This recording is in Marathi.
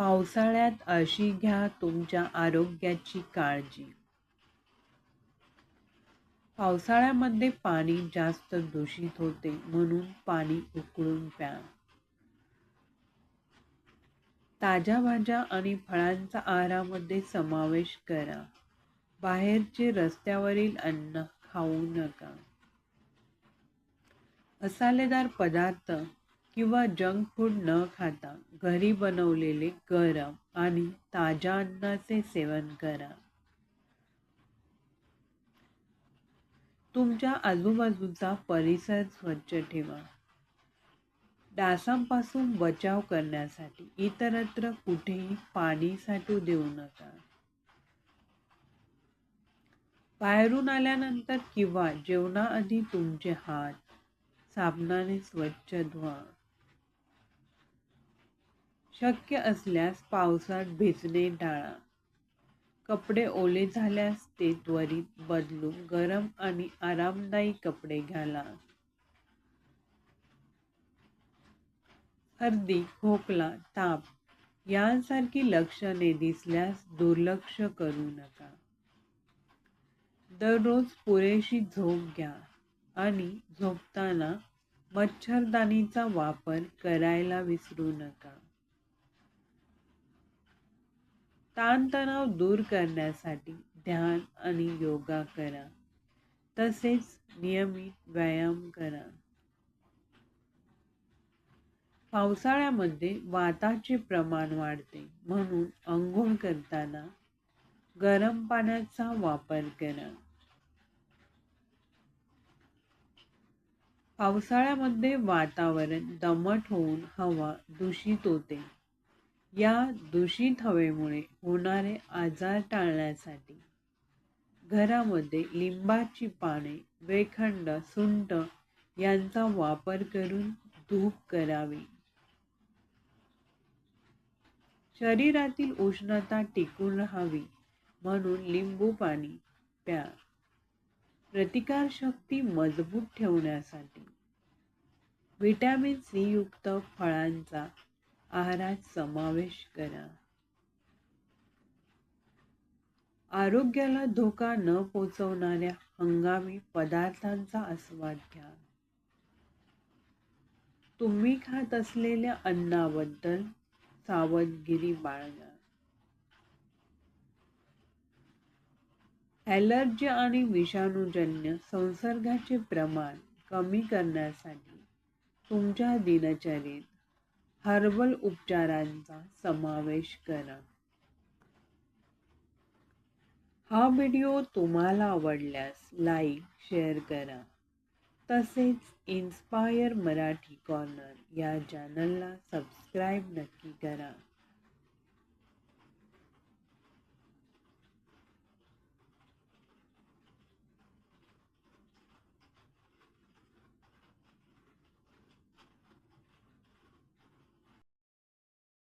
पावसाळ्यात अशी घ्या तुमच्या आरोग्याची काळजी. पावसाळ्यामध्ये पाणी जास्त दूषित होते, म्हणून पाणी उकळून प्या. ताज्या भाज्या आणि फळांचा आहारामध्ये समावेश करा. बाहेरचे रस्त्यावरील अन्न खाऊ नका. मसालेदार पदार्थ किंवा जंक फूड न खाता घरी बनवलेले गरम आणि ताज्या अन्नाचे सेवन करा. तुमच्या आजूबाजूचा परिसर स्वच्छ ठेवा. डासांपासून बचाव करण्यासाठी इतरत्र कुठेही पाणी साठू देऊ नका. बाहेरून आल्यानंतर किंवा जेवणाआधी तुमचे हात साबणाने स्वच्छ धुवा. शक्य असल्यास पावसात भिजणे टाळा. कपडे ओले झाल्यास ते त्वरित बदलून गरम आणि आरामदायी कपडे घाला. सर्दी, खोकला, ताप यांसारखी लक्षणे दिसल्यास दुर्लक्ष करू नका. दररोज पुरेशी झोप घ्या आणि झोपताना मच्छरदाणीचा वापर करायला विसरू नका. ताणतणाव दूर करण्यासाठी ध्यान आणि योगा करा. तसेच नियमित व्यायाम करा. पावसाळ्यामध्ये वाताचे प्रमाण वाढते, म्हणून अंघोळ करताना गरम पाण्याचा वापर करा. पावसाळ्यामध्ये वातावरण दमट होऊन हवा दूषित होते. या दूषित हवेमुळे होणारे आजार टाळण्यासाठी घरामध्ये लिंबाची पाने, वेलखंड, सुंठ यांचा वापर करून धूप करावी. शरीरातील उष्णता टिकून राहावी म्हणून लिंबू पाणी प्या. प्रतिकारशक्ती मजबूत ठेवण्यासाठी व्हिटॅमिन सी युक्त फळांचा आहारात समावेश करा. आरोग्याला धोका न पोचवणाऱ्या हंगामी पदार्थांचा आस्वाद घ्या. तुम्ही खात असलेल्या अन्नाबद्दल सावधगिरी बाळगा. ॲलर्जी आणि विषाणूजन्य संसर्गाचे प्रमाण कमी करण्यासाठी तुमच्या दिनचर्येत हर्बल उपचारांचा समावेश करा. हा व्हिडिओ तुम्हाला आवडल्यास लाईक, शेअर करा. तसेच इन्स्पायर मराठी कॉर्नर या चॅनलला सबस्क्राईब नक्की करा.